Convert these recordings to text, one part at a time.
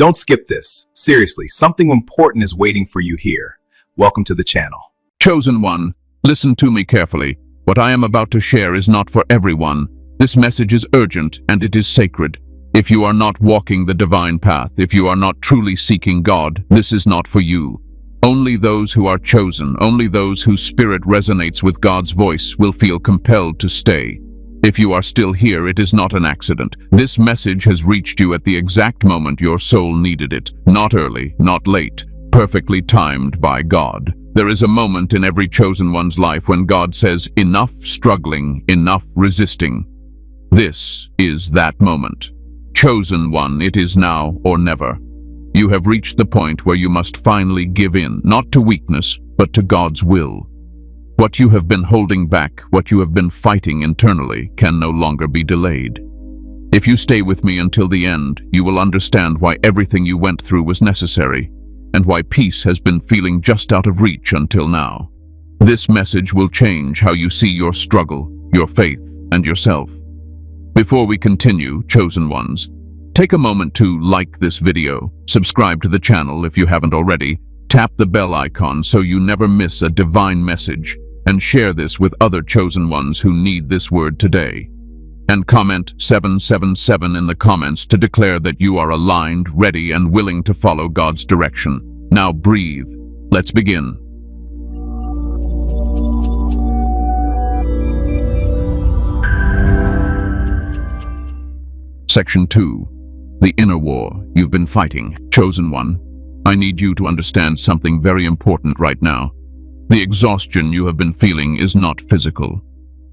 Don't skip this. Seriously, something important is waiting for you here. Welcome to the channel. Chosen one, listen to me carefully. What I am about to share is not for everyone. This message is urgent and it is sacred. If you are not walking the divine path, if you are not truly seeking God, this is not for you. Only those who are chosen, only those whose spirit resonates with God's voice will feel compelled to stay. If you are still here, it is not an accident. This message has reached you at the exact moment your soul needed it. Not early, not late, perfectly timed by God. There is a moment in every chosen one's life when God says, enough struggling, enough resisting. This is that moment. Chosen one, it is now or never. You have reached the point where you must finally give in, not to weakness, but to God's will. What you have been holding back, what you have been fighting internally, can no longer be delayed. If you stay with me until the end, you will understand why everything you went through was necessary, and why peace has been feeling just out of reach until now. This message will change how you see your struggle, your faith, and yourself. Before we continue, chosen ones, take a moment to like this video, subscribe to the channel if you haven't already, tap the bell icon so you never miss a divine message, and share this with other chosen ones who need this word today. And comment 777 in the comments to declare that you are aligned, ready, and willing to follow God's direction. Now breathe. Let's begin. Section 2. The inner war you've been fighting. Chosen one, I need you to understand something very important right now. The exhaustion you have been feeling is not physical.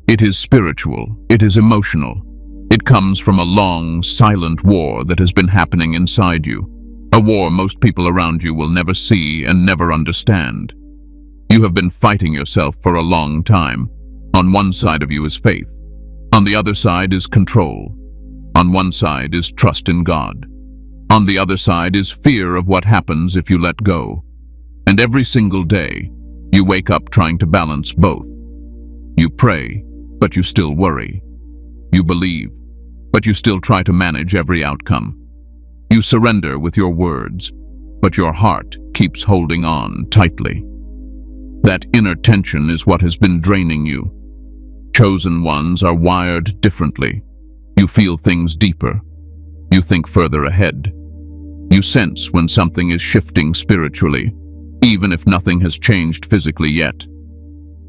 It is spiritual. It is emotional. It comes from a long, silent war that has been happening inside you. A war most people around you will never see and never understand. You have been fighting yourself for a long time. On one side of you is faith. On the other side is control. On one side is trust in God. On the other side is fear of what happens if you let go. And every single day, you wake up trying to balance both. You pray, but you still worry. You believe, but you still try to manage every outcome. You surrender with your words, but your heart keeps holding on tightly. That inner tension is what has been draining you. Chosen ones are wired differently. You feel things deeper. You think further ahead. You sense when something is shifting spiritually, even if nothing has changed physically yet.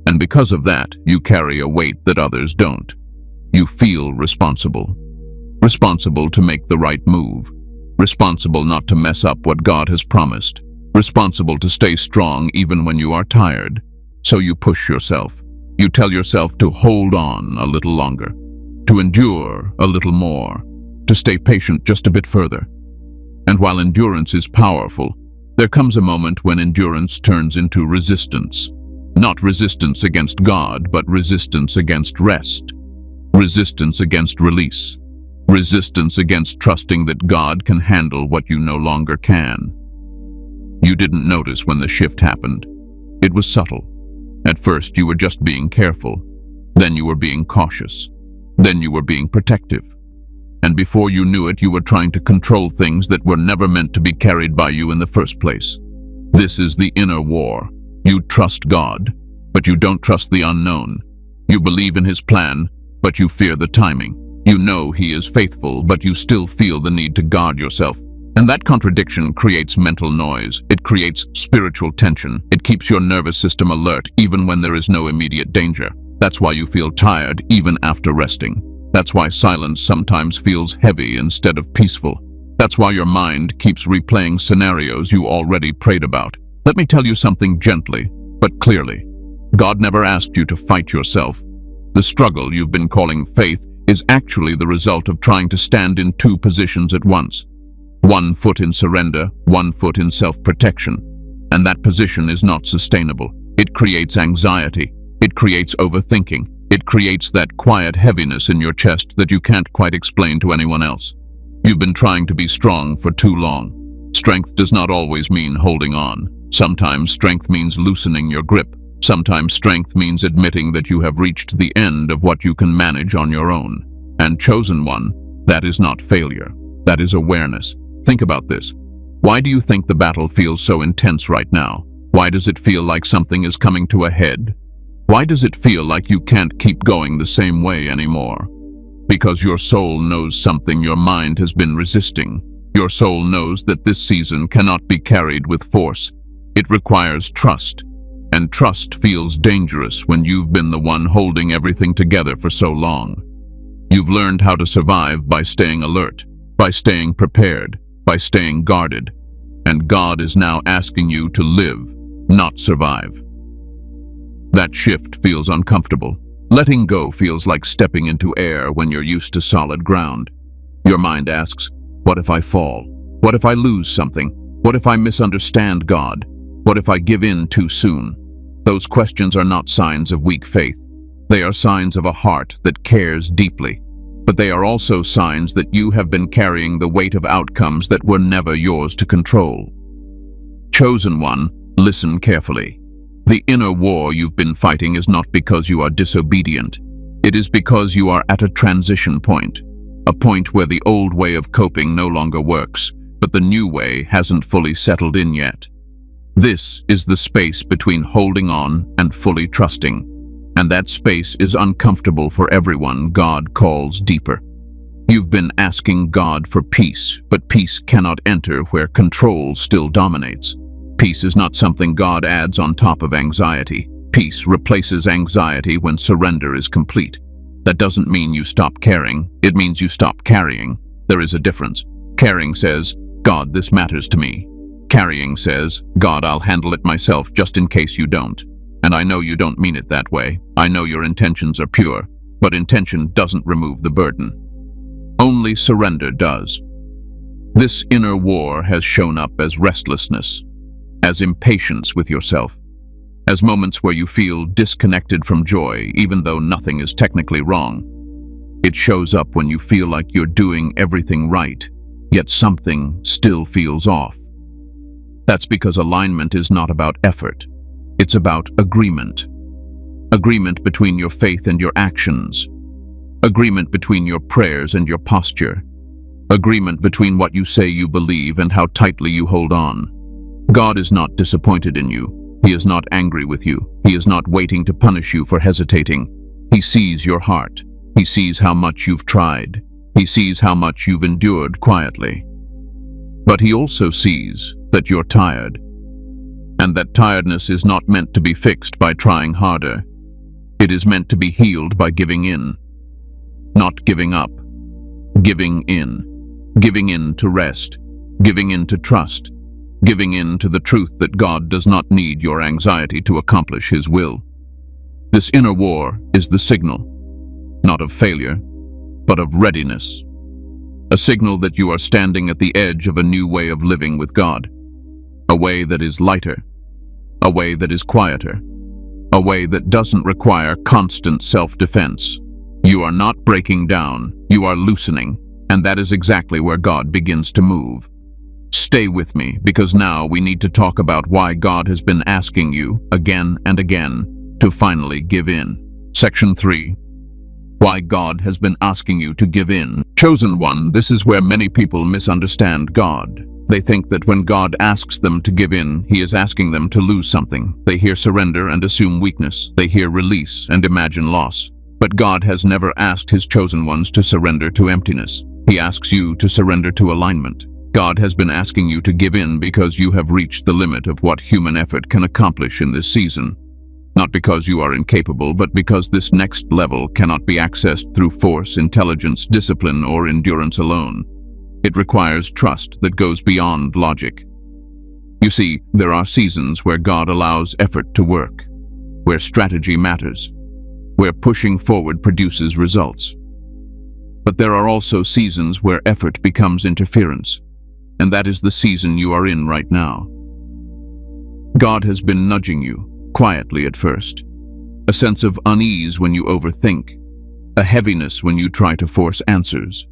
And because of that, you carry a weight that others don't. You feel responsible. Responsible to make the right move. Responsible not to mess up what God has promised. Responsible to stay strong even when you are tired. So you push yourself. You tell yourself to hold on a little longer. To endure a little more, to stay patient just a bit further. And while endurance is powerful, there comes a moment when endurance turns into resistance. Not resistance against God, but resistance against rest. Resistance against release. Resistance against trusting that God can handle what you no longer can. You didn't notice when the shift happened. It was subtle. At first, you were just being careful. Then you were being cautious. Then you were being protective. And before you knew it, you were trying to control things that were never meant to be carried by you in the first place. This is the inner war. You trust God, but you don't trust the unknown. You believe in His plan, but you fear the timing. You know He is faithful, but you still feel the need to guard yourself. And that contradiction creates mental noise. It creates spiritual tension. It keeps your nervous system alert even when there is no immediate danger. That's why you feel tired even after resting. That's why silence sometimes feels heavy instead of peaceful. That's why your mind keeps replaying scenarios you already prayed about. Let me tell you something gently, but clearly. God never asked you to fight yourself. The struggle you've been calling faith is actually the result of trying to stand in two positions at once. One foot in surrender, one foot in self-protection. And that position is not sustainable. It creates anxiety. It creates overthinking. It creates that quiet heaviness in your chest that you can't quite explain to anyone else. You've been trying to be strong for too long. Strength does not always mean holding on. Sometimes strength means loosening your grip. Sometimes strength means admitting that you have reached the end of what you can manage on your own. And chosen one, that is not failure. That is awareness. Think about this. Why do you think the battle feels so intense right now? Why does it feel like something is coming to a head? Why does it feel like you can't keep going the same way anymore? Because your soul knows something your mind has been resisting. Your soul knows that this season cannot be carried with force. It requires trust. And trust feels dangerous when you've been the one holding everything together for so long. You've learned how to survive by staying alert, by staying prepared, by staying guarded. And God is now asking you to live, not survive. That shift feels uncomfortable. Letting go feels like stepping into air when you're used to solid ground. Your mind asks, what if I fall? What if I lose something? What if I misunderstand God? What if I give in too soon? Those questions are not signs of weak faith. They are signs of a heart that cares deeply. But they are also signs that you have been carrying the weight of outcomes that were never yours to control. Chosen one, listen carefully. The inner war you've been fighting is not because you are disobedient. It is because you are at a transition point. A point where the old way of coping no longer works, but the new way hasn't fully settled in yet. This is the space between holding on and fully trusting. And that space is uncomfortable for everyone God calls deeper. You've been asking God for peace, but peace cannot enter where control still dominates. Peace is not something God adds on top of anxiety. Peace replaces anxiety when surrender is complete. That doesn't mean you stop caring, it means you stop carrying. There is a difference. Caring says, God, this matters to me. Carrying says, God, I'll handle it myself just in case you don't. And I know you don't mean it that way. I know your intentions are pure, but intention doesn't remove the burden. Only surrender does. This inner war has shown up as restlessness, as impatience with yourself, as moments where you feel disconnected from joy, even though nothing is technically wrong. It shows up when you feel like you're doing everything right, yet something still feels off. That's because alignment is not about effort. It's about agreement. Agreement between your faith and your actions. Agreement between your prayers and your posture. Agreement between what you say you believe and how tightly you hold on. God is not disappointed in you. He is not angry with you. He is not waiting to punish you for hesitating. He sees your heart. He sees how much you've tried. He sees how much you've endured quietly. But he also sees that you're tired. And that tiredness is not meant to be fixed by trying harder. It is meant to be healed by giving in. Not giving up. Giving in. Giving in to rest. Giving in to trust. Giving in to the truth that God does not need your anxiety to accomplish His will. This inner war is the signal, not of failure, but of readiness. A signal that you are standing at the edge of a new way of living with God. A way that is lighter. A way that is quieter. A way that doesn't require constant self-defense. You are not breaking down, you are loosening, and that is exactly where God begins to move. Stay with me, because now we need to talk about why God has been asking you, again and again, to finally give in. Section 3. Why God has been asking you to give in. Chosen one, this is where many people misunderstand God. They think that when God asks them to give in, He is asking them to lose something. They hear surrender and assume weakness. They hear release and imagine loss. But God has never asked His chosen ones to surrender to emptiness. He asks you to surrender to alignment. God has been asking you to give in because you have reached the limit of what human effort can accomplish in this season. Not because you are incapable, but because this next level cannot be accessed through force, intelligence, discipline, or endurance alone. It requires trust that goes beyond logic. You see, there are seasons where God allows effort to work, where strategy matters, where pushing forward produces results. But there are also seasons where effort becomes interference, and that is the season you are in right now. God has been nudging you, quietly at first. A sense of unease when you overthink, a heaviness when you try to force answers,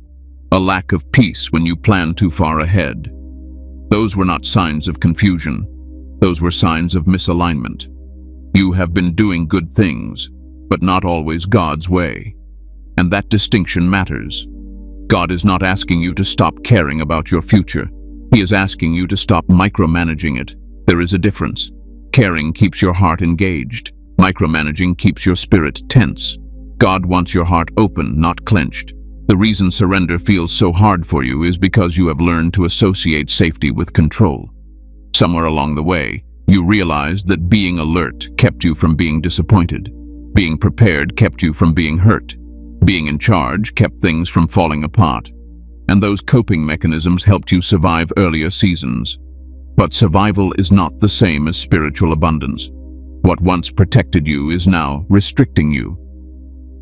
a lack of peace when you plan too far ahead. Those were not signs of confusion. Those were signs of misalignment. You have been doing good things, but not always God's way. And that distinction matters. God is not asking you to stop caring about your future. He is asking you to stop micromanaging it. There is a difference. Caring keeps your heart engaged. Micromanaging keeps your spirit tense. God wants your heart open, not clenched. The reason surrender feels so hard for you is because you have learned to associate safety with control. Somewhere along the way, you realized that being alert kept you from being disappointed. Being prepared kept you from being hurt. Being in charge kept things from falling apart. And those coping mechanisms helped you survive earlier seasons. But survival is not the same as spiritual abundance. What once protected you is now restricting you.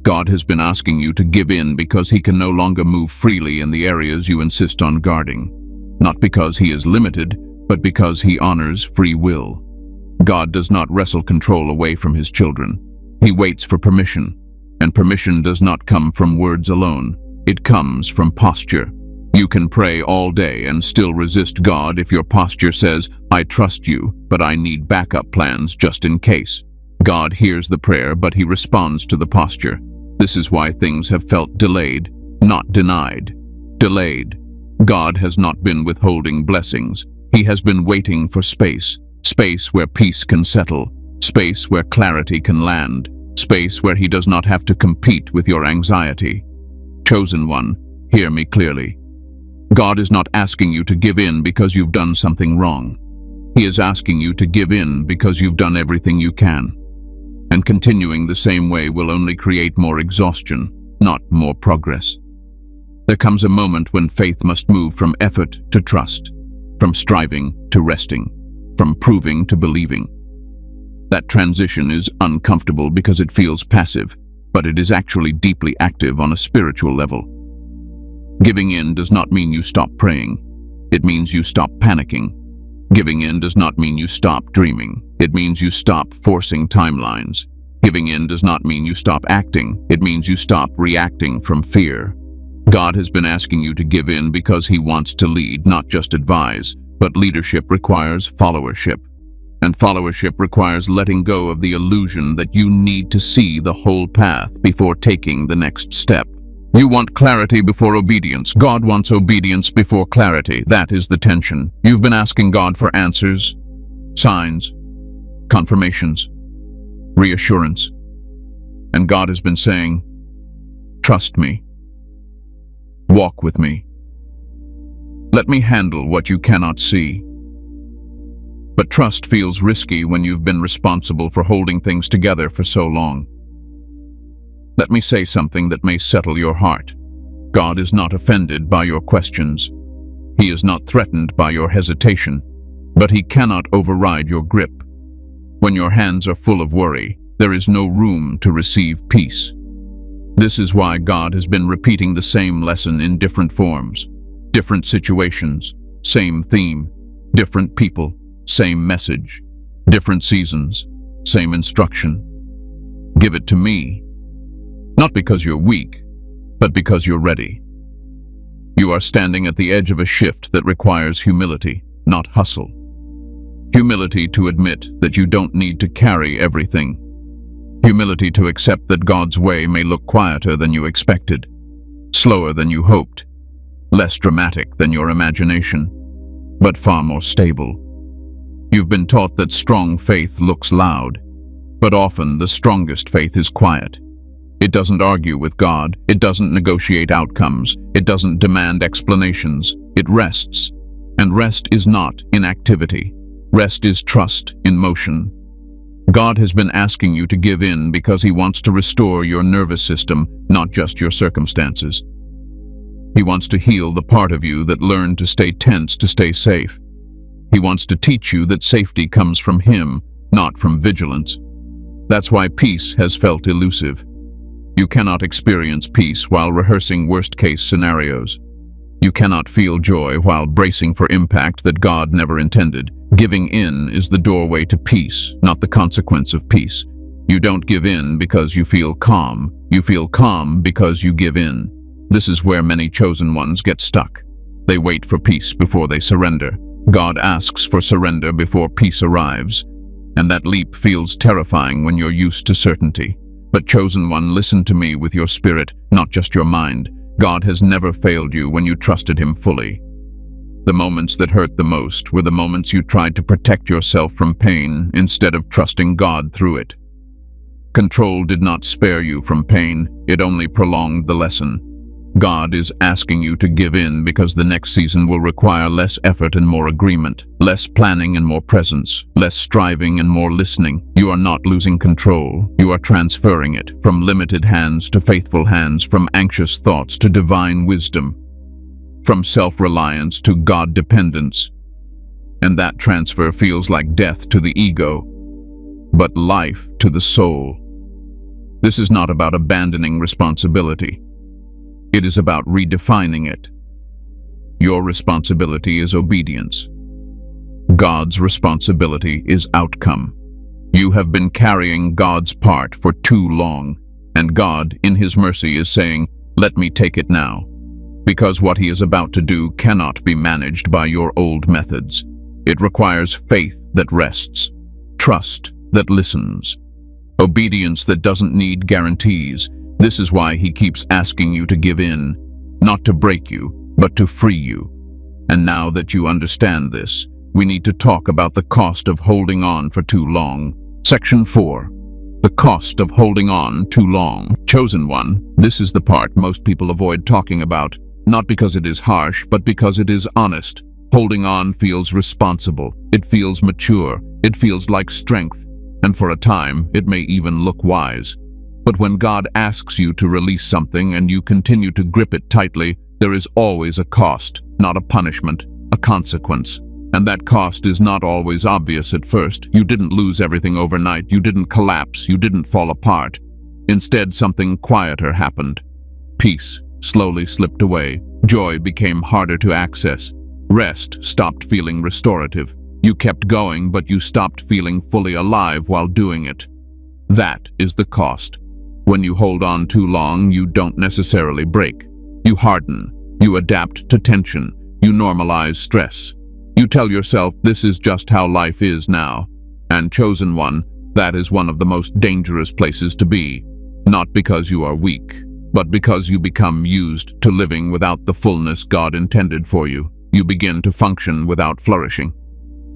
God has been asking you to give in because He can no longer move freely in the areas you insist on guarding. Not because He is limited, but because He honors free will. God does not wrestle control away from His children. He waits for permission. And permission does not come from words alone. It comes from posture. You can pray all day and still resist God if your posture says, "I trust you, but I need backup plans just in case." God hears the prayer, but He responds to the posture. This is why things have felt delayed, not denied. Delayed. God has not been withholding blessings. He has been waiting for space. Space where peace can settle. Space where clarity can land. Space where He does not have to compete with your anxiety. Chosen one, hear me clearly. God is not asking you to give in because you've done something wrong. He is asking you to give in because you've done everything you can. And continuing the same way will only create more exhaustion, not more progress. There comes a moment when faith must move from effort to trust, from striving to resting, from proving to believing. That transition is uncomfortable because it feels passive, but it is actually deeply active on a spiritual level. Giving in does not mean you stop praying. It means you stop panicking. Giving in does not mean you stop dreaming. It means you stop forcing timelines. Giving in does not mean you stop acting. It means you stop reacting from fear. God has been asking you to give in because He wants to lead, not just advise. But leadership requires followership. And followership requires letting go of the illusion that you need to see the whole path before taking the next step. You want clarity before obedience. God wants obedience before clarity. That is the tension. You've been asking God for answers, signs, confirmations, reassurance. And God has been saying, "Trust me. Walk with me. Let me handle what you cannot see." But trust feels risky when you've been responsible for holding things together for so long. Let me say something that may settle your heart. God is not offended by your questions. He is not threatened by your hesitation, but He cannot override your grip. When your hands are full of worry, there is no room to receive peace. This is why God has been repeating the same lesson in different forms, different situations, same theme, different people, same message, different seasons, same instruction. Give it to me. Not because you're weak, but because you're ready. You are standing at the edge of a shift that requires humility, not hustle. Humility to admit that you don't need to carry everything. Humility to accept that God's way may look quieter than you expected, slower than you hoped, less dramatic than your imagination, but far more stable. You've been taught that strong faith looks loud, but often the strongest faith is quiet. It doesn't argue with God. It doesn't negotiate outcomes. It doesn't demand explanations. It rests. And rest is not inactivity. Rest is trust in motion. God has been asking you to give in because He wants to restore your nervous system, not just your circumstances. He wants to heal the part of you that learned to stay tense to stay safe. He wants to teach you that safety comes from Him, not from vigilance. That's why peace has felt elusive. You cannot experience peace while rehearsing worst-case scenarios. You cannot feel joy while bracing for impact that God never intended. Giving in is the doorway to peace, not the consequence of peace. You don't give in because you feel calm. You feel calm because you give in. This is where many chosen ones get stuck. They wait for peace before they surrender. God asks for surrender before peace arrives. And that leap feels terrifying when you're used to certainty. But chosen one, listen to me with your spirit, not just your mind. God has never failed you when you trusted Him fully. The moments that hurt the most were the moments you tried to protect yourself from pain instead of trusting God through it. Control did not spare you from pain, it only prolonged the lesson. God is asking you to give in because the next season will require less effort and more agreement, less planning and more presence, less striving and more listening. You are not losing control, you are transferring it from limited hands to faithful hands, from anxious thoughts to divine wisdom, from self-reliance to God-dependence. And that transfer feels like death to the ego, but life to the soul. This is not about abandoning responsibility. It is about redefining it. Your responsibility is obedience. God's responsibility is outcome. You have been carrying God's part for too long, and God, in His mercy, is saying, "Let me take it now." Because what He is about to do cannot be managed by your old methods. It requires faith that rests, trust that listens, obedience that doesn't need guarantees. This is why He keeps asking you to give in, not to break you, but to free you. And now that you understand this, we need to talk about the cost of holding on for too long. Section 4. The cost of holding on too long. Chosen one, this is the part most people avoid talking about, not because it is harsh, but because it is honest. Holding on feels responsible, it feels mature, it feels like strength, and for a time, it may even look wise. But when God asks you to release something and you continue to grip it tightly, there is always a cost, not a punishment, a consequence. And that cost is not always obvious at first. You didn't lose everything overnight, you didn't collapse, you didn't fall apart. Instead, something quieter happened. Peace slowly slipped away. Joy became harder to access. Rest stopped feeling restorative. You kept going, but you stopped feeling fully alive while doing it. That is the cost. When you hold on too long, you don't necessarily break. You harden. You adapt to tension. You normalize stress. You tell yourself this is just how life is now. And chosen one, that is one of the most dangerous places to be. Not because you are weak, but because you become used to living without the fullness God intended for you. You begin to function without flourishing.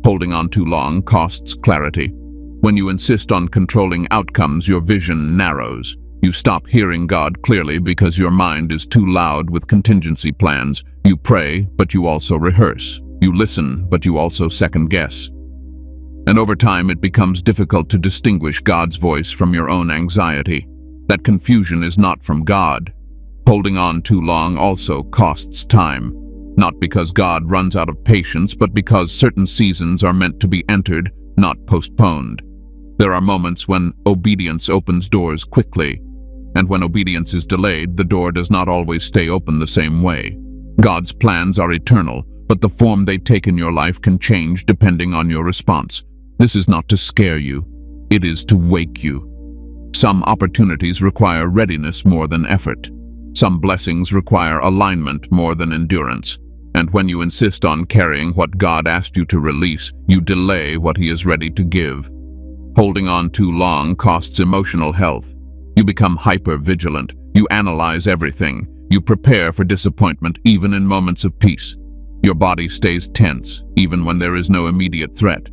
Holding on too long costs clarity. When you insist on controlling outcomes, your vision narrows. You stop hearing God clearly because your mind is too loud with contingency plans. You pray, but you also rehearse. You listen, but you also second-guess. And over time, it becomes difficult to distinguish God's voice from your own anxiety. That confusion is not from God. Holding on too long also costs time. Not because God runs out of patience, but because certain seasons are meant to be entered, not postponed. There are moments when obedience opens doors quickly, and when obedience is delayed, the door does not always stay open the same way. God's plans are eternal, but the form they take in your life can change depending on your response. This is not to scare you, it is to wake you. Some opportunities require readiness more than effort. Some blessings require alignment more than endurance. And when you insist on carrying what God asked you to release, you delay what He is ready to give. Holding on too long costs emotional health. You become hyper-vigilant. You analyze everything. You prepare for disappointment even in moments of peace. Your body stays tense even when there is no immediate threat.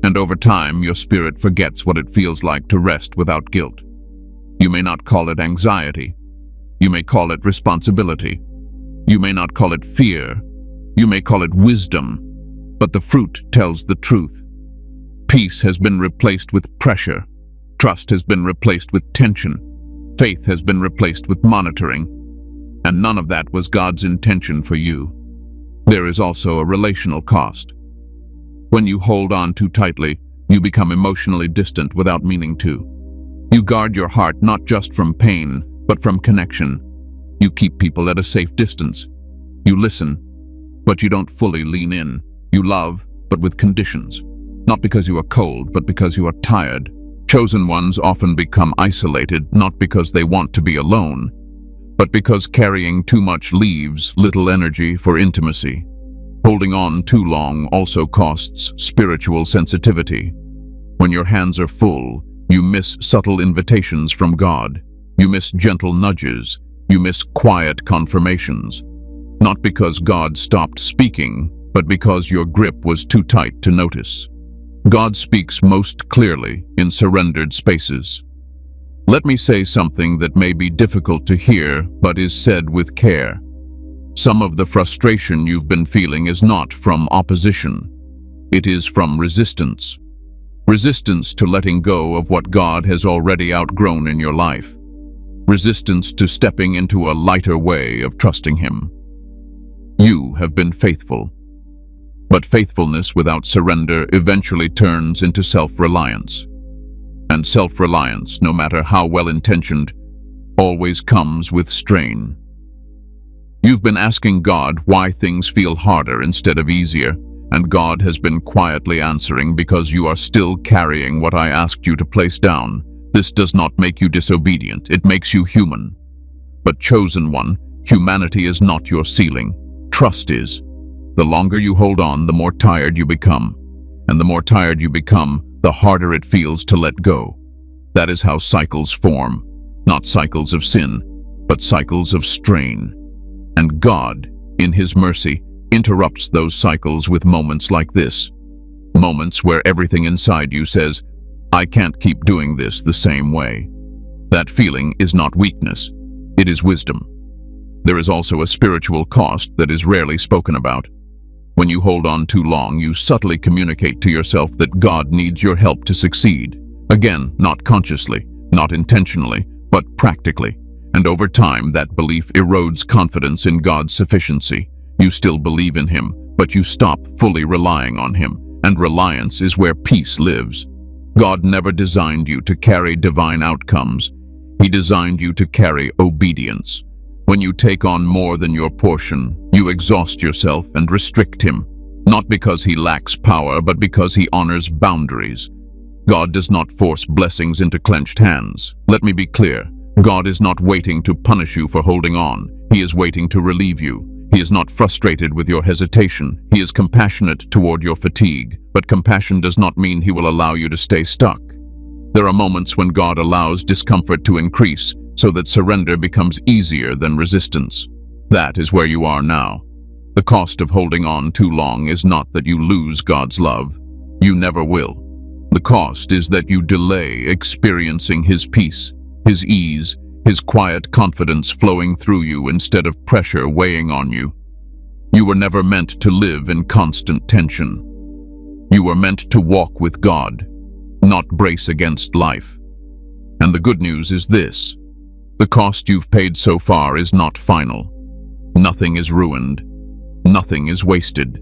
And over time, your spirit forgets what it feels like to rest without guilt. You may not call it anxiety. You may call it responsibility. You may not call it fear. You may call it wisdom. But the fruit tells the truth. Peace has been replaced with pressure. Trust has been replaced with tension. Faith has been replaced with monitoring. And none of that was God's intention for you. There is also a relational cost. When you hold on too tightly, you become emotionally distant without meaning to. You guard your heart not just from pain, but from connection. You keep people at a safe distance. You listen, but you don't fully lean in. You love, but with conditions. Not because you are cold, but because you are tired. Chosen ones often become isolated, not because they want to be alone, but because carrying too much leaves little energy for intimacy. Holding on too long also costs spiritual sensitivity. When your hands are full, you miss subtle invitations from God. You miss gentle nudges. You miss quiet confirmations. Not because God stopped speaking, but because your grip was too tight to notice. God speaks most clearly in surrendered spaces. Let me say something that may be difficult to hear, but is said with care. Some of the frustration you've been feeling is not from opposition. It is from resistance. Resistance to letting go of what God has already outgrown in your life. Resistance to stepping into a lighter way of trusting Him. You have been faithful. But faithfulness without surrender eventually turns into self-reliance. And self-reliance, no matter how well-intentioned, always comes with strain. You've been asking God why things feel harder instead of easier, and God has been quietly answering, because you are still carrying what I asked you to place down. This does not make you disobedient, it makes you human. But chosen one, humanity is not your ceiling. Trust is. The longer you hold on, the more tired you become. And the more tired you become, the harder it feels to let go. That is how cycles form. Not cycles of sin, but cycles of strain. And God, in His mercy, interrupts those cycles with moments like this. Moments where everything inside you says, I can't keep doing this the same way. That feeling is not weakness. It is wisdom. There is also a spiritual cost that is rarely spoken about. When you hold on too long, you subtly communicate to yourself that God needs your help to succeed. Again, not consciously, not intentionally, but practically. And over time, that belief erodes confidence in God's sufficiency. You still believe in Him, but you stop fully relying on Him. And reliance is where peace lives. God never designed you to carry divine outcomes. He designed you to carry obedience. When you take on more than your portion, you exhaust yourself and restrict Him, not because He lacks power, but because He honors boundaries. God does not force blessings into clenched hands. Let me be clear. God is not waiting to punish you for holding on. He is waiting to relieve you. He is not frustrated with your hesitation. He is compassionate toward your fatigue, but compassion does not mean He will allow you to stay stuck. There are moments when God allows discomfort to increase, so that surrender becomes easier than resistance. That is where you are now. The cost of holding on too long is not that you lose God's love. You never will. The cost is that you delay experiencing His peace, His ease, His quiet confidence flowing through you instead of pressure weighing on you. You were never meant to live in constant tension. You were meant to walk with God, not brace against life. And the good news is this. The cost you've paid so far is not final. Nothing is ruined. Nothing is wasted.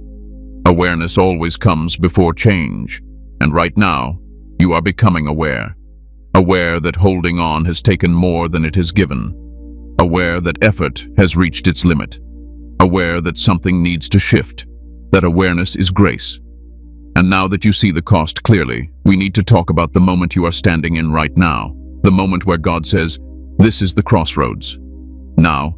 Awareness always comes before change. And right now, you are becoming aware. Aware that holding on has taken more than it has given. Aware that effort has reached its limit. Aware that something needs to shift. That awareness is grace. And now that you see the cost clearly, we need to talk about the moment you are standing in right now. The moment where God says, this is the crossroads. Now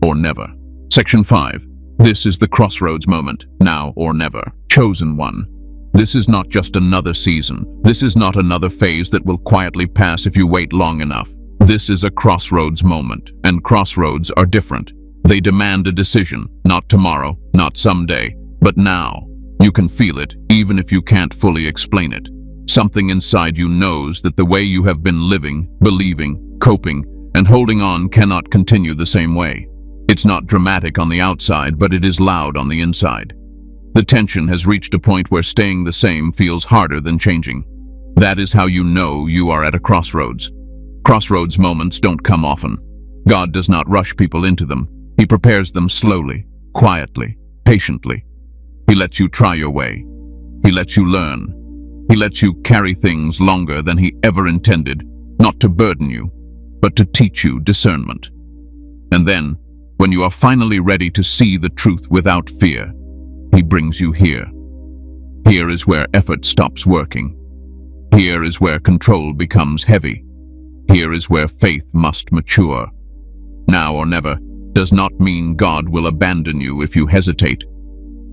or never. Section 5. This is the crossroads moment. Now or never. Chosen one. This is not just another season. This is not another phase that will quietly pass if you wait long enough. This is a crossroads moment, and crossroads are different. They demand a decision, not tomorrow, not someday, but now. You can feel it, even if you can't fully explain it. Something inside you knows that the way you have been living, believing, coping, and holding on cannot continue the same way. It's not dramatic on the outside, but it is loud on the inside. The tension has reached a point where staying the same feels harder than changing. That is how you know you are at a crossroads. Crossroads moments don't come often. God does not rush people into them. He prepares them slowly, quietly, patiently. He lets you try your way. He lets you learn. He lets you carry things longer than He ever intended, not to burden you, but to teach you discernment. And then, when you are finally ready to see the truth without fear, He brings you here. Here is where effort stops working. Here is where control becomes heavy. Here is where faith must mature. Now or never does not mean God will abandon you if you hesitate.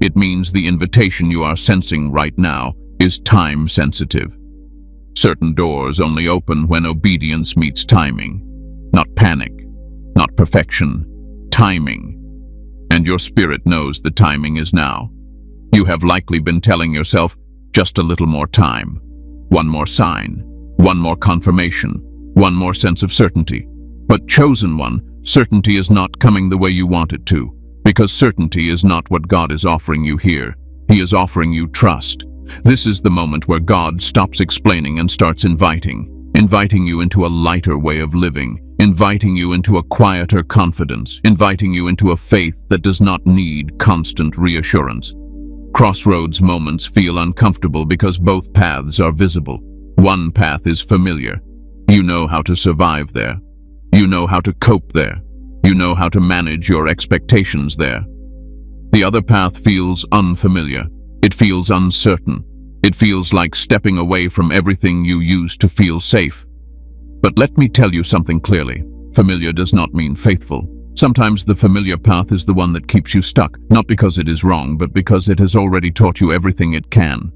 It means the invitation you are sensing right now is time-sensitive. Certain doors only open when obedience meets timing. Not panic, not perfection, timing. And your spirit knows the timing is now. You have likely been telling yourself, just a little more time, one more sign, one more confirmation, one more sense of certainty. But chosen one, certainty is not coming the way you want it to, because certainty is not what God is offering you here. He is offering you trust. This is the moment where God stops explaining and starts inviting you into a lighter way of living, inviting you into a quieter confidence, inviting you into a faith that does not need constant reassurance. Crossroads moments feel uncomfortable because both paths are visible. One path is familiar. You know how to survive there. You know how to cope there. You know how to manage your expectations there. The other path feels unfamiliar. It feels uncertain. It feels like stepping away from everything you used to feel safe. But let me tell you something clearly. Familiar does not mean faithful. Sometimes the familiar path is the one that keeps you stuck, not because it is wrong, but because it has already taught you everything it can.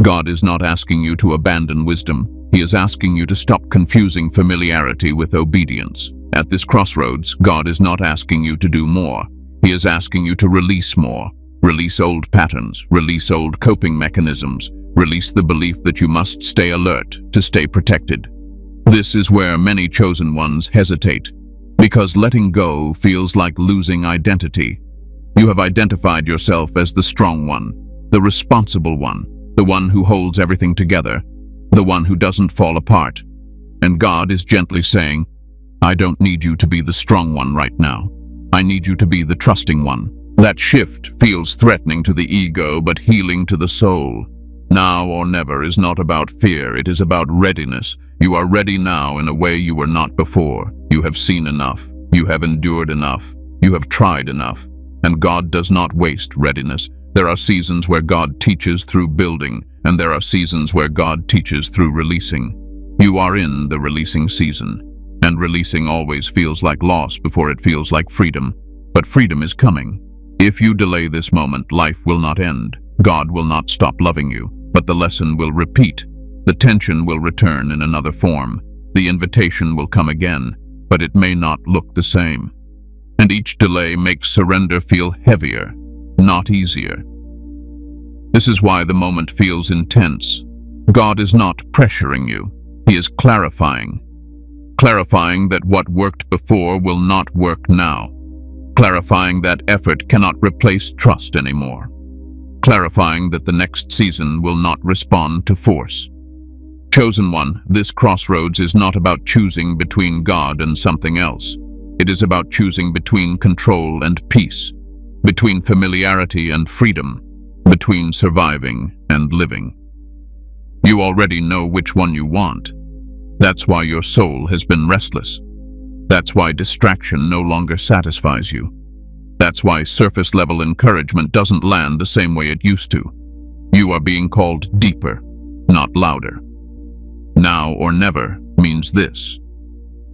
God is not asking you to abandon wisdom. He is asking you to stop confusing familiarity with obedience. At this crossroads, God is not asking you to do more. He is asking you to release more. Release old patterns, release old coping mechanisms, release the belief that you must stay alert to stay protected. This is where many chosen ones hesitate, because letting go feels like losing identity. You have identified yourself as the strong one, the responsible one, the one who holds everything together, the one who doesn't fall apart. And God is gently saying, I don't need you to be the strong one right now. I need you to be the trusting one. That shift feels threatening to the ego, but healing to the soul. Now or never is not about fear, it is about readiness. You are ready now in a way you were not before. You have seen enough. You have endured enough. You have tried enough. And God does not waste readiness. There are seasons where God teaches through building, and there are seasons where God teaches through releasing. You are in the releasing season, and releasing always feels like loss before it feels like freedom. But freedom is coming. If you delay this moment, life will not end. God will not stop loving you, but the lesson will repeat. The tension will return in another form. The invitation will come again, but it may not look the same. And each delay makes surrender feel heavier, not easier. This is why the moment feels intense. God is not pressuring you. He is clarifying. Clarifying that what worked before will not work now. Clarifying that effort cannot replace trust anymore. Clarifying that the next season will not respond to force. Chosen one, this crossroads is not about choosing between God and something else. It is about choosing between control and peace, between familiarity and freedom, between surviving and living. You already know which one you want. That's why your soul has been restless. That's why distraction no longer satisfies you. That's why surface-level encouragement doesn't land the same way it used to. You are being called deeper, not louder. Now or never means this.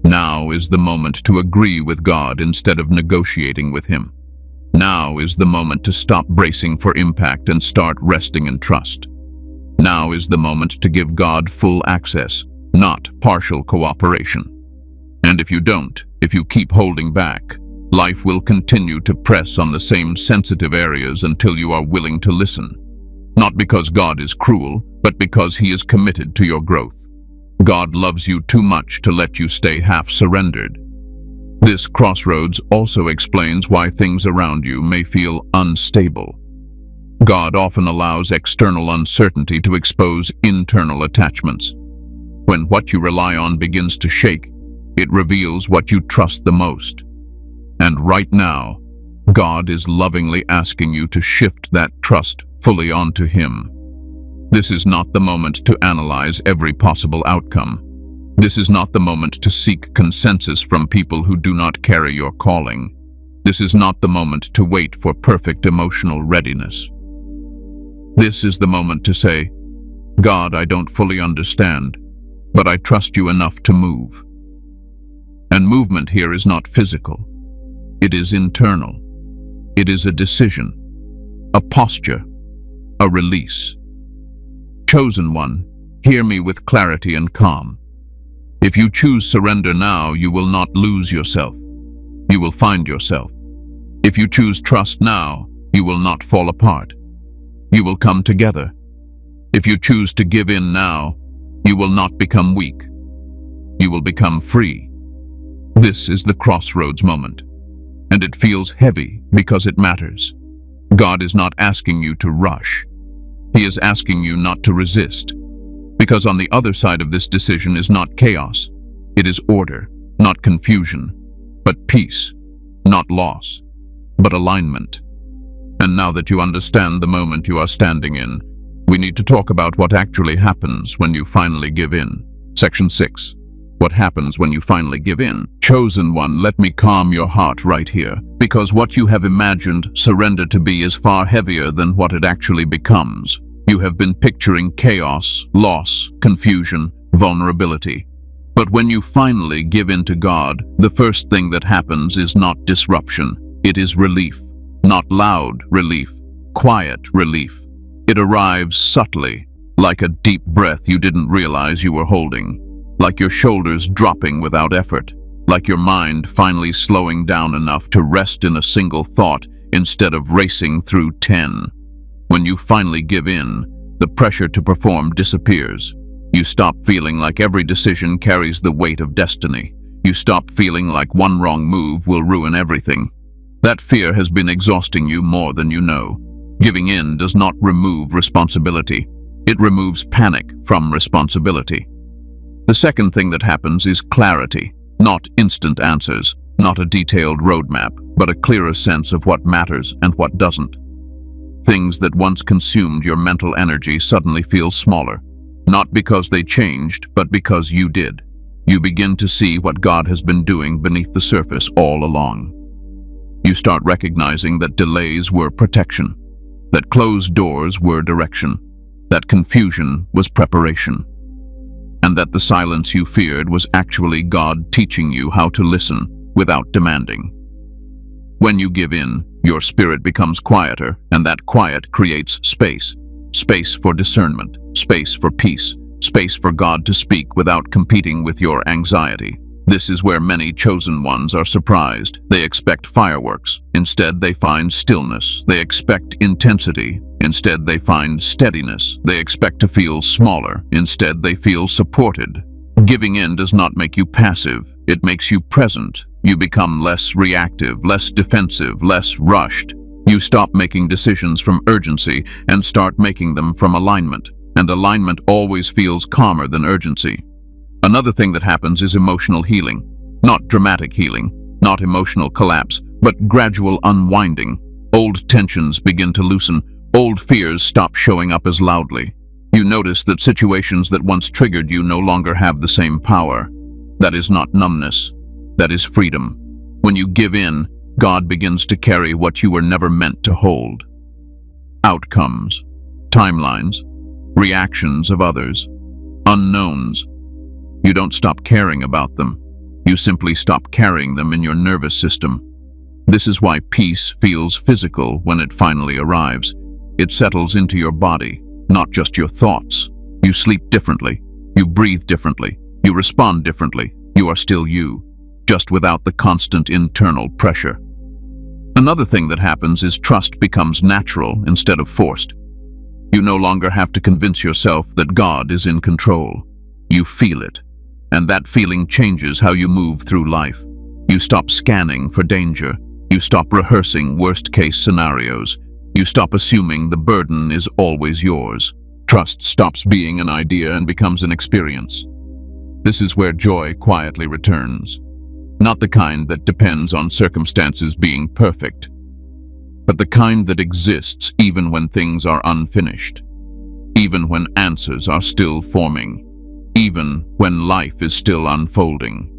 Now is the moment to agree with God instead of negotiating with Him. Now is the moment to stop bracing for impact and start resting in trust. Now is the moment to give God full access, not partial cooperation. And if you don't, if you keep holding back, life will continue to press on the same sensitive areas until you are willing to listen. Not because God is cruel, but because He is committed to your growth. God loves you too much to let you stay half-surrendered. This crossroads also explains why things around you may feel unstable. God often allows external uncertainty to expose internal attachments. When what you rely on begins to shake, it reveals what you trust the most. And right now, God is lovingly asking you to shift that trust fully onto Him. This is not the moment to analyze every possible outcome. This is not the moment to seek consensus from people who do not carry your calling. This is not the moment to wait for perfect emotional readiness. This is the moment to say, God, I don't fully understand, but I trust you enough to move. And movement here is not physical. It is internal. It is a decision, a posture, a release. Chosen one, hear me with clarity and calm. If you choose surrender now, you will not lose yourself. You will find yourself. If you choose trust now, you will not fall apart. you will come together. If you choose to give in now, you will not become weak. You will become free. This is the crossroads moment, and it feels heavy because it matters. God is not asking you to rush. He is asking you not to resist, because on the other side of this decision is not chaos. It is order, not confusion, but peace, not loss, but alignment. And now that you understand the moment you are standing in, we need to talk about what actually happens when you finally give in. Section 6. What happens when you finally give in? Chosen one, let me calm your heart right here, because what you have imagined surrender to be is far heavier than what it actually becomes. You have been picturing chaos, loss, confusion, vulnerability. But when you finally give in to God, the first thing that happens is not disruption. It is relief. Not loud relief, quiet relief. It arrives subtly, like a deep breath you didn't realize you were holding, like your shoulders dropping without effort, like your mind finally slowing down enough to rest in a single thought instead of racing through 10. When you finally give in, the pressure to perform disappears. You stop feeling like every decision carries the weight of destiny. You stop feeling like one wrong move will ruin everything. That fear has been exhausting you more than you know. Giving in does not remove responsibility. It removes panic from responsibility. The second thing that happens is clarity, not instant answers, not a detailed roadmap, but a clearer sense of what matters and what doesn't. Things that once consumed your mental energy suddenly feel smaller, not because they changed, but because you did. You begin to see what God has been doing beneath the surface all along. You start recognizing that delays were protection, that closed doors were direction, that confusion was preparation, and that the silence you feared was actually God teaching you how to listen without demanding. When you give in, your spirit becomes quieter, and that quiet creates space. Space for discernment, space for peace, space for God to speak without competing with your anxiety. This is where many chosen ones are surprised. They expect fireworks. Instead, they find stillness. They expect intensity. Instead, they find steadiness. They expect to feel smaller. Instead, they feel supported. Giving in does not make you passive. It makes you present. You become less reactive, less defensive, less rushed. You stop making decisions from urgency and start making them from alignment. And alignment always feels calmer than urgency. Another thing that happens is emotional healing. Not dramatic healing, not emotional collapse, but gradual unwinding. Old tensions begin to loosen. Old fears stop showing up as loudly. You notice that situations that once triggered you no longer have the same power. That is not numbness. That is freedom. When you give in, God begins to carry what you were never meant to hold. Outcomes, timelines, reactions of others, unknowns. You don't stop caring about them. You simply stop carrying them in your nervous system. This is why peace feels physical when it finally arrives. It settles into your body, not just your thoughts. You sleep differently. You breathe differently. You respond differently. You are still you, just without the constant internal pressure. Another thing that happens is trust becomes natural instead of forced. You no longer have to convince yourself that God is in control. You feel it. And that feeling changes how you move through life. You stop scanning for danger. You stop rehearsing worst-case scenarios. You stop assuming the burden is always yours. Trust stops being an idea and becomes an experience. This is where joy quietly returns. Not the kind that depends on circumstances being perfect, but the kind that exists even when things are unfinished, even when answers are still forming, even when life is still unfolding.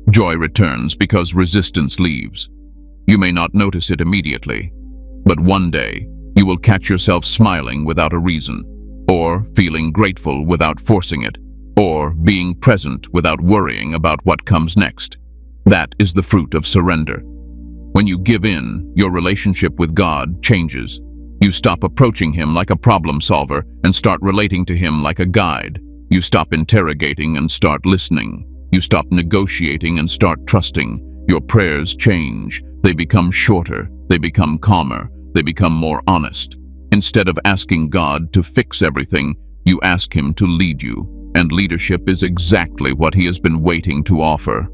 Joy returns because resistance leaves. You may not notice it immediately, but one day you will catch yourself smiling without a reason, or feeling grateful without forcing it, or being present without worrying about what comes next. That is the fruit of surrender. When you give in, your relationship with God changes. You stop approaching Him like a problem solver and start relating to Him like a guide. You stop interrogating and start listening. You stop negotiating and start trusting. Your prayers change. They become shorter. They become calmer. They become more honest. Instead of asking God to fix everything, you ask Him to lead you, and leadership is exactly what He has been waiting to offer.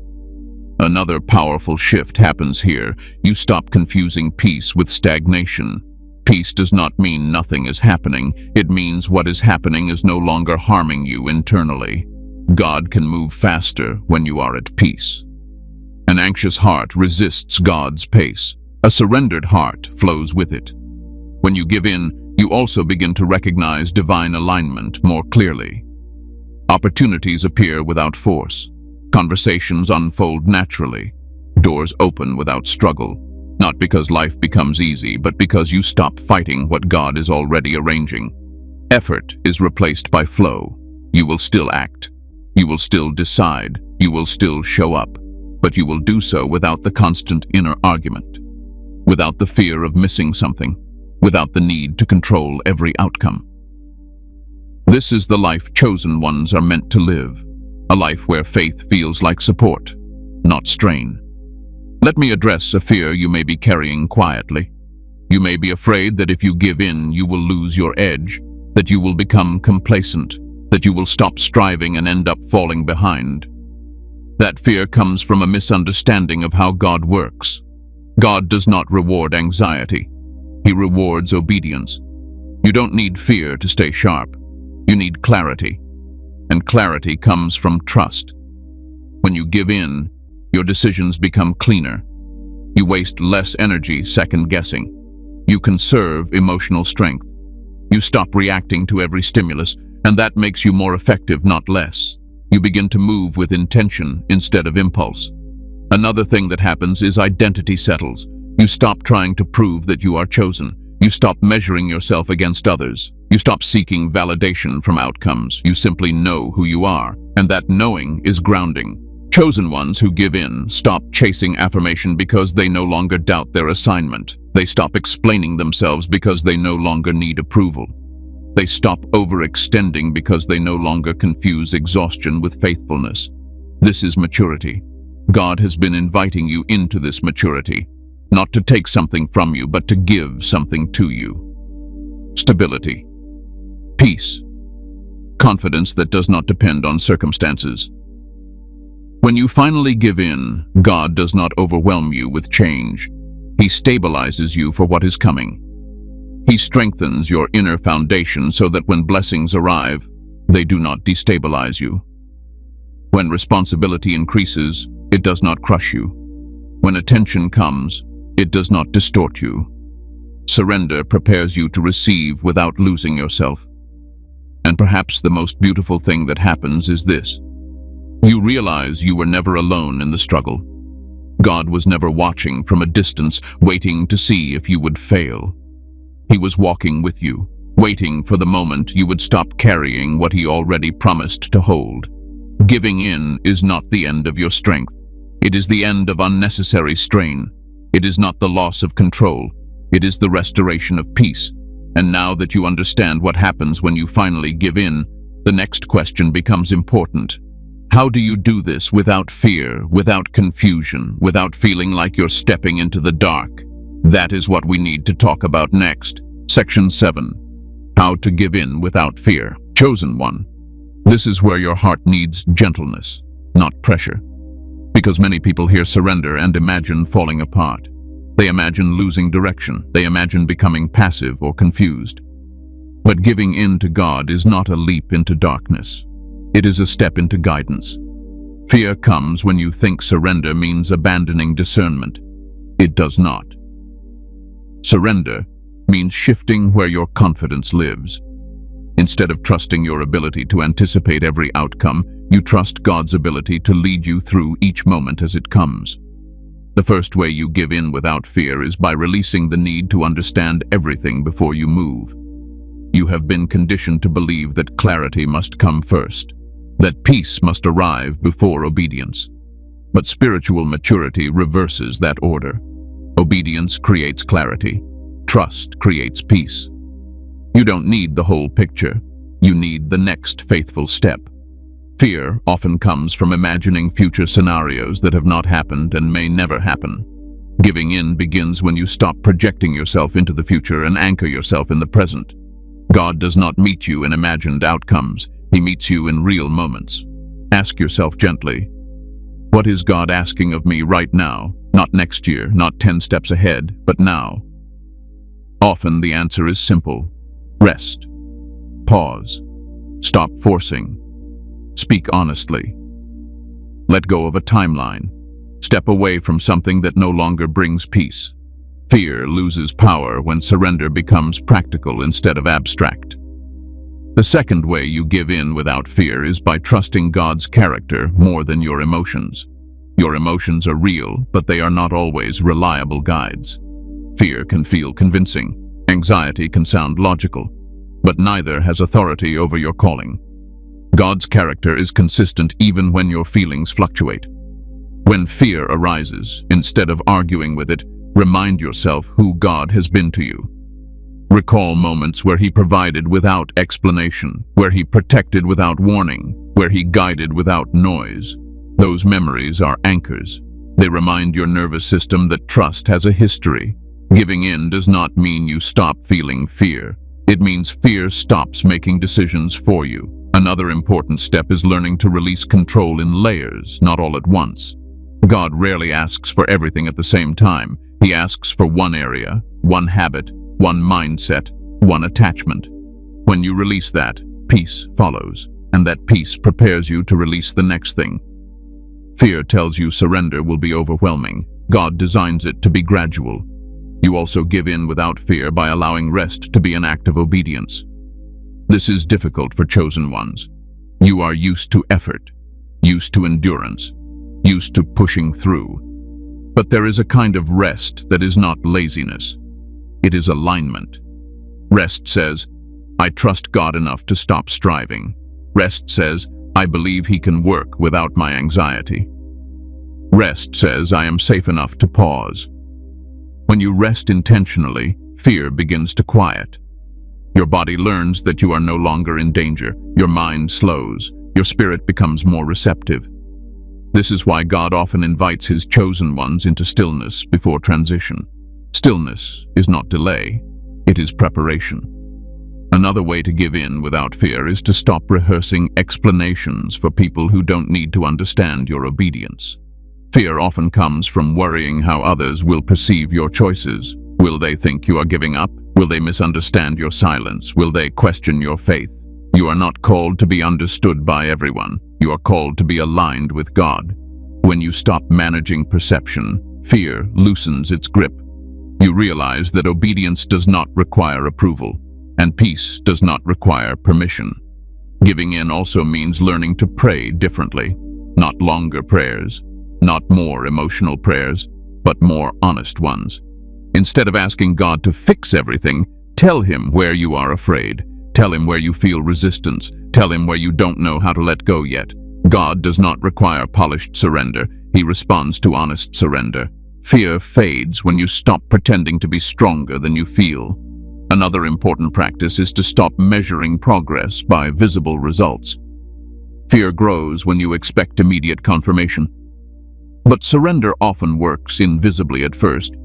Another powerful shift happens here. You stop confusing peace with stagnation. Peace does not mean nothing is happening. It means what is happening is no longer harming you internally. God can move faster when you are at peace. An anxious heart resists God's pace. A surrendered heart flows with it. When you give in, you also begin to recognize divine alignment more clearly. Opportunities appear without force. Conversations unfold naturally. Doors open without struggle. Not because life becomes easy, but because you stop fighting what God is already arranging. Effort is replaced by flow. You will still act. You will still decide. You will still show up. But you will do so without the constant inner argument. Without the fear of missing something. Without the need to control every outcome. This is the life chosen ones are meant to live. A life where faith feels like support, not strain. Let me address a fear you may be carrying quietly. You may be afraid that if you give in, you will lose your edge, that you will become complacent, that you will stop striving and end up falling behind. That fear comes from a misunderstanding of how God works. God does not reward anxiety. He rewards obedience. You don't need fear to stay sharp. You need clarity. And clarity comes from trust. When you give in, your decisions become cleaner. You waste less energy second-guessing. You conserve emotional strength. You stop reacting to every stimulus, and that makes you more effective, not less. You begin to move with intention instead of impulse. Another thing that happens is identity settles. You stop trying to prove that you are chosen. You stop measuring yourself against others. You stop seeking validation from outcomes. You simply know who you are, and that knowing is grounding. Chosen ones who give in stop chasing affirmation because they no longer doubt their assignment. They stop explaining themselves because they no longer need approval. They stop overextending because they no longer confuse exhaustion with faithfulness. This is maturity. God has been inviting you into this maturity, not to take something from you, but to give something to you. Stability. Peace. Confidence that does not depend on circumstances. When you finally give in, God does not overwhelm you with change. He stabilizes you for what is coming. He strengthens your inner foundation so that when blessings arrive, they do not destabilize you. When responsibility increases, it does not crush you. When attention comes, it does not distort you. Surrender prepares you to receive without losing yourself. And perhaps the most beautiful thing that happens is this. You realize you were never alone in the struggle. God was never watching from a distance, waiting to see if you would fail. He was walking with you, waiting for the moment you would stop carrying what He already promised to hold. Giving in is not the end of your strength. It is the end of unnecessary strain. It is not the loss of control. It is the restoration of peace. And now that you understand what happens when you finally give in, the next question becomes important. How do you do this without fear, without confusion, without feeling like you're stepping into the dark? That is what we need to talk about next. Section 7. How to give in without fear. Chosen one. This is where your heart needs gentleness, not pressure. Because many people hear surrender and imagine falling apart. They imagine losing direction. They imagine becoming passive or confused. But giving in to God is not a leap into darkness. It is a step into guidance. Fear comes when you think surrender means abandoning discernment. It does not. Surrender means shifting where your confidence lives. Instead of trusting your ability to anticipate every outcome, you trust God's ability to lead you through each moment as it comes. The first way you give in without fear is by releasing the need to understand everything before you move. You have been conditioned to believe that clarity must come first, that peace must arrive before obedience. But spiritual maturity reverses that order. Obedience creates clarity. Trust creates peace. You don't need the whole picture. You need the next faithful step. Fear often comes from imagining future scenarios that have not happened and may never happen. Giving in begins when you stop projecting yourself into the future and anchor yourself in the present. God does not meet you in imagined outcomes. He meets you in real moments. Ask yourself gently, what is God asking of me right now? Not next year, not 10 steps ahead, but now. Often the answer is simple. Rest. Pause. Stop forcing. Speak honestly. Let go of a timeline. Step away from something that no longer brings peace. Fear loses power when surrender becomes practical instead of abstract. The second way you give in without fear is by trusting God's character more than your emotions. Your emotions are real, but they are not always reliable guides. Fear can feel convincing. Anxiety can sound logical, but neither has authority over your calling. God's character is consistent even when your feelings fluctuate. When fear arises, instead of arguing with it, remind yourself who God has been to you. Recall moments where He provided without explanation, where He protected without warning, where He guided without noise. Those memories are anchors. They remind your nervous system that trust has a history. Giving in does not mean you stop feeling fear. It means fear stops making decisions for you. Another important step is learning to release control in layers, not all at once. God rarely asks for everything at the same time. He asks for one area, one habit, one mindset, one attachment. When you release that, peace follows, and that peace prepares you to release the next thing. Fear tells you surrender will be overwhelming. God designs it to be gradual. You also give in without fear by allowing rest to be an act of obedience. This is difficult for chosen ones. You are used to effort, used to endurance, used to pushing through. But there is a kind of rest that is not laziness. It is alignment. Rest says, I trust God enough to stop striving. Rest says, I believe He can work without my anxiety. Rest says, I am safe enough to pause. When you rest intentionally, fear begins to quiet. Your body learns that you are no longer in danger. Your mind slows. Your spirit becomes more receptive. This is why God often invites His chosen ones into stillness before transition. Stillness is not delay, it is preparation. Another way to give in without fear is to stop rehearsing explanations for people who don't need to understand your obedience. Fear often comes from worrying how others will perceive your choices. Will they think you are giving up? Will they misunderstand your silence? Will they question your faith? You are not called to be understood by everyone. You are called to be aligned with God. When you stop managing perception, fear loosens its grip. You realize that obedience does not require approval, and peace does not require permission. Giving in also means learning to pray differently. Not longer prayers, not more emotional prayers, but more honest ones. Instead of asking God to fix everything, tell Him where you are afraid. Tell Him where you feel resistance. Tell Him where you don't know how to let go yet. God does not require polished surrender. He responds to honest surrender. Fear fades when you stop pretending to be stronger than you feel. Another important practice is to stop measuring progress by visible results. Fear grows when you expect immediate confirmation. But surrender often works invisibly at first.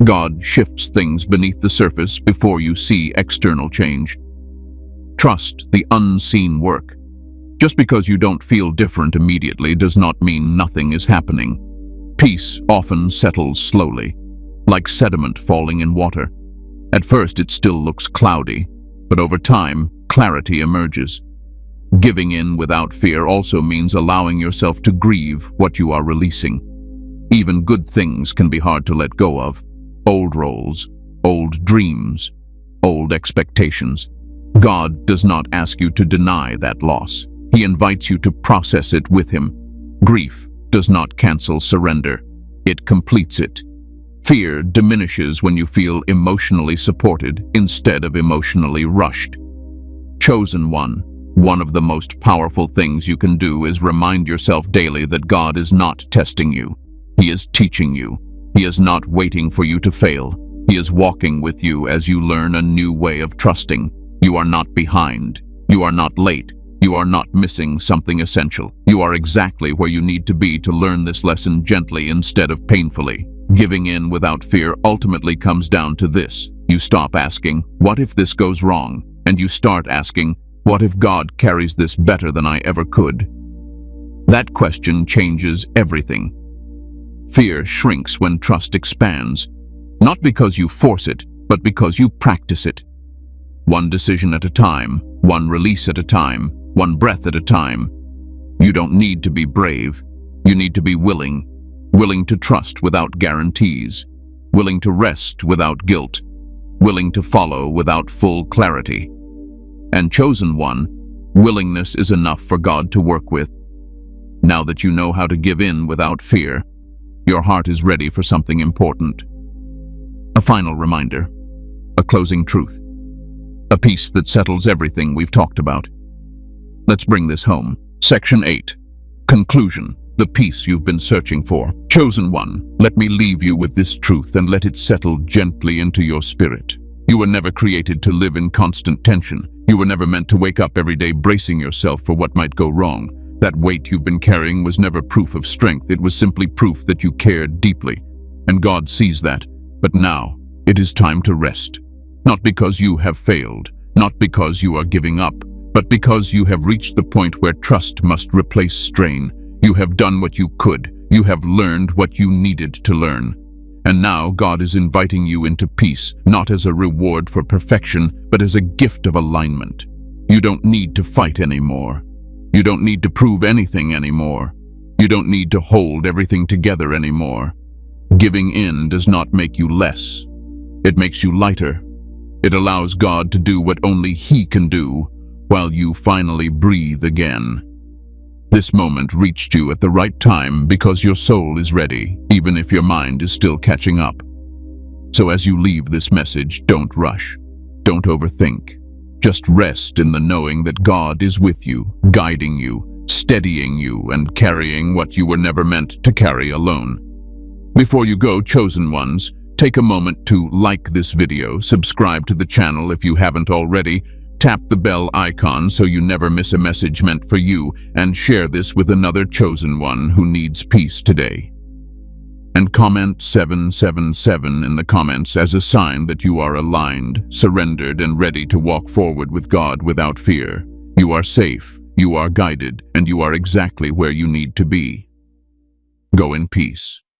God shifts things beneath the surface before you see external change. Trust the unseen work. Just because you don't feel different immediately does not mean nothing is happening. Peace often settles slowly, like sediment falling in water. At first it still looks cloudy, but over time, clarity emerges. Giving in without fear also means allowing yourself to grieve what you are releasing. Even good things can be hard to let go of. Old roles, old dreams, old expectations. God does not ask you to deny that loss. He invites you to process it with Him. Grief does not cancel surrender. It completes it. Fear diminishes when you feel emotionally supported instead of emotionally rushed. Chosen one of the most powerful things you can do is remind yourself daily that God is not testing you. He is teaching you. He is not waiting for you to fail. He is walking with you as you learn a new way of trusting. You are not behind. You are not late. You are not missing something essential. You are exactly where you need to be to learn this lesson gently instead of painfully. Giving in without fear ultimately comes down to this. You stop asking, "What if this goes wrong?" And you start asking, "What if God carries this better than I ever could?" That question changes everything. Fear shrinks when trust expands, not because you force it, but because you practice it. One decision at a time, one release at a time, one breath at a time. You don't need to be brave. You need to be willing. Willing to trust without guarantees. Willing to rest without guilt. Willing to follow without full clarity. And chosen one, willingness is enough for God to work with. Now that you know how to give in without fear, your heart is ready for something important. A final reminder. A closing truth. A piece that settles everything we've talked about. Let's bring this home. Section 8. Conclusion. The peace you've been searching for. Chosen one, let me leave you with this truth and let it settle gently into your spirit. You were never created to live in constant tension. You were never meant to wake up every day bracing yourself for what might go wrong. That weight you've been carrying was never proof of strength. It was simply proof that you cared deeply. And God sees that. But now, it is time to rest. Not because you have failed, not because you are giving up, but because you have reached the point where trust must replace strain. You have done what you could. You have learned what you needed to learn. And now God is inviting you into peace, not as a reward for perfection, but as a gift of alignment. You don't need to fight anymore. You don't need to prove anything anymore. You don't need to hold everything together anymore. Giving in does not make you less. It makes you lighter. It allows God to do what only He can do, while you finally breathe again. This moment reached you at the right time because your soul is ready, even if your mind is still catching up. So as you leave this message, don't rush. Don't overthink. Just rest in the knowing that God is with you, guiding you, steadying you, and carrying what you were never meant to carry alone. Before you go, chosen ones, take a moment to like this video, subscribe to the channel if you haven't already, tap the bell icon so you never miss a message meant for you, and share this with another chosen one who needs peace today. And comment 777 in the comments as a sign that you are aligned, surrendered, and ready to walk forward with God without fear. You are safe, you are guided, and you are exactly where you need to be. Go in peace.